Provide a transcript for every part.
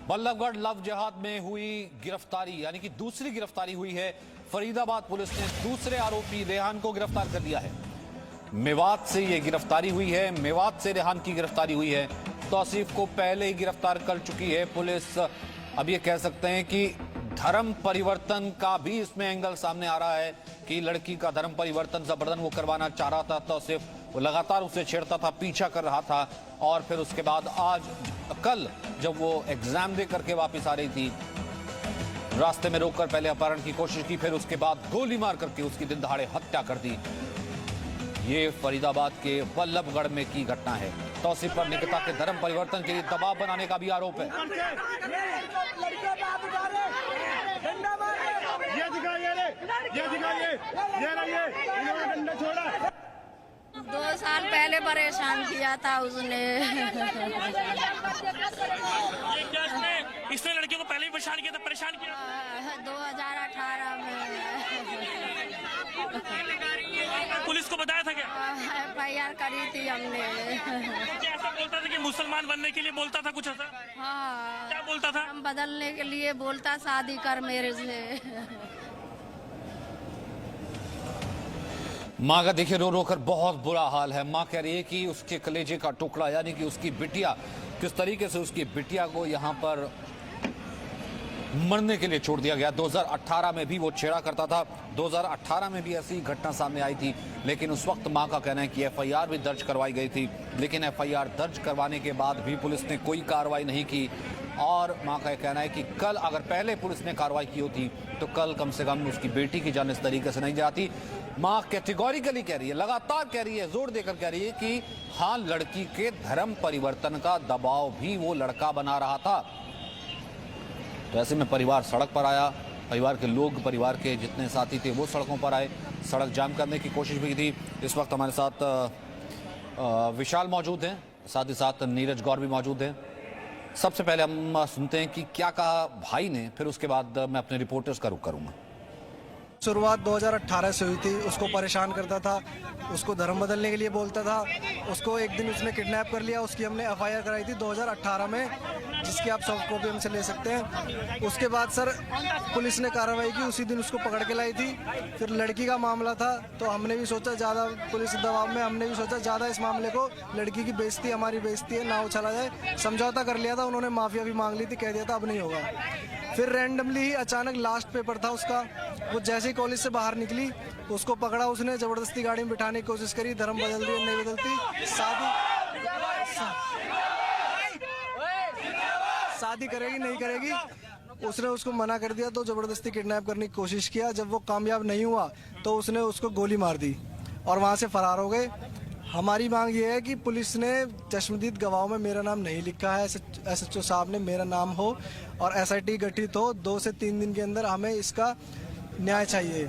Ballabhgarh love जिहाद में हुई गिरफ्तारी यानी कि दूसरी गिरफ्तारी हुई है। फरीदाबाद पुलिस ने दूसरे आरोपी रेहान को गिरफ्तार कर लिया है। मेवात से यह गिरफ्तारी हुई है। मेवात से रेहान की गिरफ्तारी हुई है। तौसीफ को पहले ही गिरफ्तार कर चुकी है पुलिस। अब ये कह सकते हैं कि धर्म परिवर्तन का भी इसमें एंगल सामने आ रहा है कि लड़की का धर्म परिवर्तन जबरदस्ती वो करवाना चाह रहा था। तौसीफ वो लगातार उसे छेड़ता था, पीछा कर रहा था और फिर उसके बाद कल जब वो एग्जाम दे करके वापस आ रही थी, रास्ते में रोककर पहले अपहरण की कोशिश की, फिर उसके बाद गोली मार करके उसकी दिन दहाड़े हत्या कर दी। ये फरीदाबाद के बल्लभगढ़ में की घटना है। तौसीफ पर निकिता के धर्म परिवर्तन के लिए दबाव बनाने का भी आरोप है। ये 2 साल पहले परेशान किया था उसने। इसने लड़कियों को पहले भी परेशान किया था, परेशान किया 2018 में। पुलिस को बताया था क्या? FIR करी थी हमने। क्या ऐसा बोलता था कि मुसलमान बनने के लिए बोलता था कुछ ऐसा? हाँ, क्या बोलता था? हम बदलने के लिए बोलता, शादी कर मेरे से। माँ का देखिए रो रो कर बहुत बुरा हाल है। माँ कह रही है कि उसके कलेजे का टुकड़ा यानी कि उसकी बिटिया, किस तरीके से उसकी बिटिया को यहाँ पर मरने के लिए छोड़ दिया गया। 2018 में भी वो छेड़ा करता था। 2018 में भी ऐसी घटना सामने आई थी, लेकिन उस वक्त माँ का कहना है कि FIR भी दर्ज करवाई गई थी, लेकिन FIR दर्ज करवाने के बाद भी पुलिस ने कोई कार्रवाई नहीं की। और माँ का कहना है कि कल अगर पहले पुलिस ने कार्रवाई की होती तो कल कम से कम उसकी बेटी की जान इस तरीके से नहीं जाती। माँ कैटेगोरिकली कह रही है, लगातार कह रही है, जोर देकर कह रही है कि हाँ, लड़की के धर्म परिवर्तन का दबाव भी वो लड़का बना रहा था। तो ऐसे में परिवार सड़क पर आया। परिवार के लोग, परिवार के जितने साथी थे वो सड़कों पर आए, सड़क जाम करने की कोशिश भी की थी। इस वक्त हमारे साथ विशाल मौजूद हैं, साथ ही साथ नीरज गौर भी मौजूद हैं। सबसे पहले हम सुनते हैं कि क्या कहा भाई ने, फिर उसके बाद मैं अपने रिपोर्टर्स का रुख करूंगा। शुरुआत 2018 से हुई थी। उसको परेशान करता था, उसको धर्म बदलने के लिए बोलता था। उसको एक दिन उसने किडनैप कर लिया। उसकी हमने FIR कराई थी 2018 में, जिसकी आप सॉफ्ट कॉपी हमसे ले सकते हैं। उसके बाद सर पुलिस ने कार्रवाई की, उसी दिन उसको पकड़ के लाई थी। फिर लड़की का मामला था तो हमने भी सोचा ज़्यादा पुलिस दबाव में, हमने भी सोचा ज़्यादा इस मामले को, लड़की की बेइज्जती हमारी बेइज्जती है, ना उछाला जाए। समझौता कर लिया था उन्होंने, माफिया भी मांग ली थी, कह दिया था अब नहीं होगा। फिर रैंडमली ही अचानक लास्ट पेपर था उसका, वो जैसे ही कॉलेज से बाहर निकली उसको पकड़ा उसने, जबरदस्ती गाड़ी में बिठाने की कोशिश करी। धर्म बदल दी, नहीं बदलती, शादी करेगी नहीं करेगी, उसने उसको मना कर दिया तो जबरदस्ती किडनैप करने की कोशिश किया। जब वो कामयाब नहीं हुआ तो उसने उसको गोली मार दी और वहाँ से फरार हो गए। हमारी मांग ये है कि पुलिस ने चश्मदीद गवाहों में मेरा नाम नहीं लिखा है, SHO साहब ने मेरा नाम हो और SIT गठित हो। 2 से 3 दिन के अंदर हमें इसका न्याय चाहिए।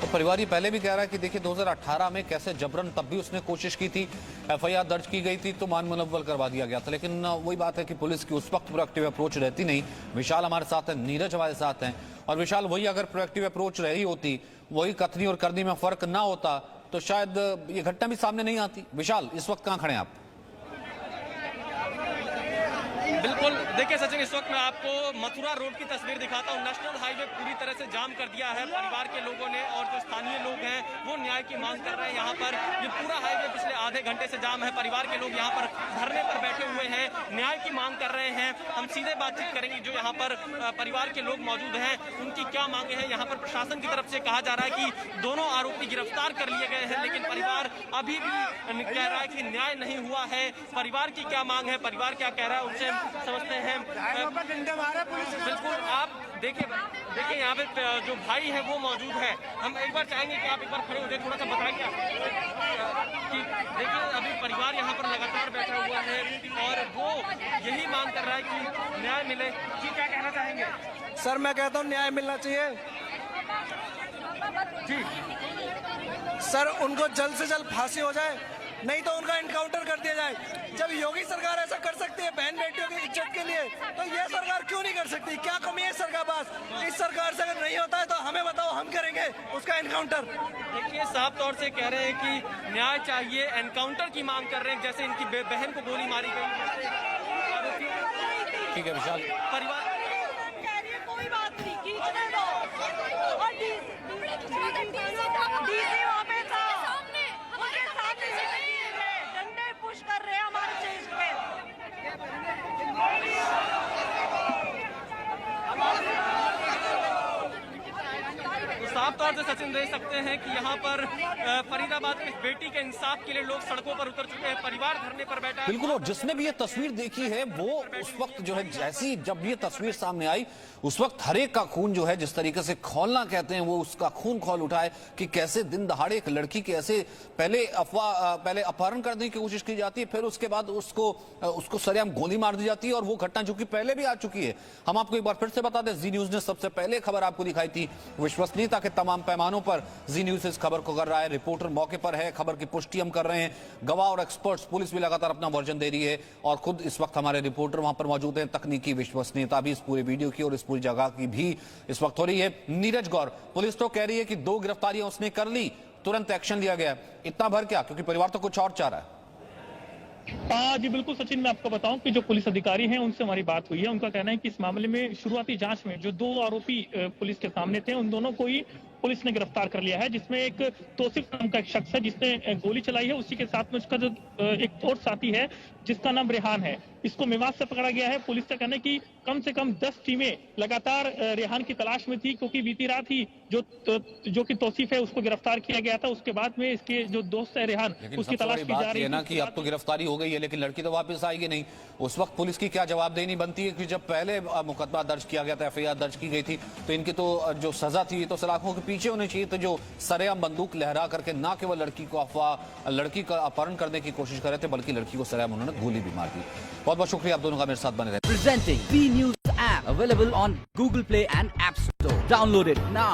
तो परिवार ये पहले भी कह रहा है कि देखिए 2018 में कैसे जबरन तब भी उसने कोशिश की थी, FIR दर्ज की गई थी तो मान मुनव्वल करवा दिया गया था, लेकिन वही बात है कि पुलिस की उस वक्त प्रोएक्टिव अप्रोच रहती नहीं। विशाल हमारे साथ है, नीरज हमारे साथ हैं। और विशाल, वही अगर प्रोएक्टिव अप्रोच रही होती, वही कथनी और करनी में फर्क ना होता तो शायद ये घटना भी सामने नहीं आती। विशाल, इस वक्त कहाँ खड़े हैं आप? बिल्कुल, देखिए सचिन, इस वक्त मैं आपको मथुरा रोड की तस्वीर दिखाता हूँ। नेशनल हाईवे पूरी तरह से जाम कर दिया है परिवार के लोगों ने, और जो स्थानीय लोग हैं वो न्याय की मांग कर रहे हैं। यहाँ पर ये पूरा हाईवे पिछले आधे घंटे से जाम है। परिवार के लोग यहाँ पर धरने पर बैठे हुए हैं, न्याय की मांग कर रहे हैं। हम सीधे बातचीत करेंगे जो यहाँ पर परिवार के लोग मौजूद हैं, उनकी क्या मांगे हैं। यहाँ पर प्रशासन की तरफ से कहा जा रहा है कि दोनों आरोपी गिरफ्तार कर लिए गए हैं, लेकिन परिवार अभी भी कह रहा है कि न्याय नहीं हुआ है। परिवार की क्या मांग है, परिवार क्या कह रहा है, उससे समझते हैं। बिल्कुल, आप देखिए यहाँ पे जो भाई है वो मौजूद है। हम एक बार चाहेंगे कि आप एक बार खड़े हो जाए, थोड़ा सा बताइए कि देखिए अभी परिवार यहाँ पर लगातार बैठा हुआ है और वो यही मांग कर रहा है कि न्याय मिले। जी, क्या कहना चाहेंगे? सर मैं कहता हूँ न्याय मिलना चाहिए जी सर, उनको जल्द से जल्द फांसी हो जाए, नहीं तो उनका एनकाउंटर कर दिया जाए। जब योगी सरकार ऐसा कर सकती है बहन बेटियों की इज्जत के लिए, तो ये सरकार क्यों नहीं कर सकती? क्या कमी है सरकार पास? इस सरकार से अगर नहीं होता है तो हमें बताओ, हम करेंगे उसका एनकाउंटर। देखिए, साफ तौर से कह रहे हैं कि न्याय चाहिए, एनकाउंटर की मांग कर रहे हैं, जैसे इनकी बहन को गोली मारी गई। ठीक है विशाल। परिवार कोई बात नहीं, खींचने दो। और डीसी वहाँ पे था, उसके सामने से डंडे पुश कर रहे हैं हमारे चेस्ट पे। साफ तौर से सचिन देख सकते हैं कि यहाँ पर फरीदाबाद में बेटी के इंसाफ के लिए लोग सड़कों पर उतर चुके हैं, परिवार धरने पर बैठा है। बिल्कुल, और जिसने भी ये तस्वीर देखी है वो उस वक्त जो है, जैसी जब ये तस्वीर सामने आई उस वक्त हर एक का खून जो है, जिस तरीके से खौलना कहते हैं, वो उसका खून खौल उठा है कि कैसे दिन दहाड़े एक लड़की के ऐसे पहले अपहरण करने की कोशिश की जाती है, फिर उसके बाद उसको सरेआम गोली मार दी जाती है। और वो घटना जो कि पहले भी आ चुकी है। हम आपको एक बार फिर से बता दें, जी न्यूज ने सबसे पहले खबर आपको दिखाई थी। विश्वसनीयता के तमाम पैमानों पर जी न्यूज इस खबर को कर रहा है, रिपोर्टर मौके पर है, खबर की पुष्टि हम कर रहे हैं, गवाह और एक्सपर्ट्स, पुलिस भी लगातार अपना वर्जन दे रही है और खुद इस वक्त हमारे रिपोर्टर वहां पर मौजूद हैं। तकनीकी विश्वसनीयता भी इस पूरे वीडियो की और इस पूरी जगह की भी इस वक्त हो रही है। नीरज गौर, पुलिस तो कह रही है कि 2 गिरफ्तारियां उसने कर ली, तुरंत एक्शन लिया गया, इतना भर क्या? क्योंकि परिवार तो कुछ और चाह रहा है। जी बिल्कुल सचिन, मैं आपको बताऊं कि जो पुलिस अधिकारी हैं उनसे हमारी बात हुई है। उनका कहना है कि इस मामले में शुरुआती जांच में जो 2 आरोपी पुलिस के सामने थे, उन दोनों को ही पुलिस ने गिरफ्तार कर लिया है, जिसमें एक तौसीफ नाम का एक शख्स है जिसने गोली चलाई है। उसी के साथ में उसका जो एक और साथी है जिसका नाम रेहान है, इसको मेवात से पकड़ा गया है। पुलिस का कहना है कि कम से कम 10 टीमें लगातार रेहान की तलाश में थी, क्योंकि बीती रात ही जो कि तौसीफ है उसको गिरफ्तार किया गया था। उसके बाद में इसके जो दोस्त है रेहान, उसकी तलाश की जा रही है ना कि अब तो गिरफ्तारी हो गई है लेकिन लड़की तो वापस आएगी नहीं। उस वक्त पुलिस की क्या जवाबदेही बनती है कि जब पहले मुकदमा दर्ज किया गया था, एफआईआर दर्ज की गई थी, तो इनकी तो जो सजा थी ये तो सलाखों के पीछे होनी चाहिए। तो जो सरेआम बंदूक लहरा करके ना केवल लड़की का अपहरण करने की कोशिश कर रहे थे, बल्कि लड़की को सरेआम उन्होंने गोली भी मार दी। बहुत बहुत शुक्रिया आप दोनों का मेरे साथ बने रहे। Presenting B News app available on Google Play and App Store. Download it now.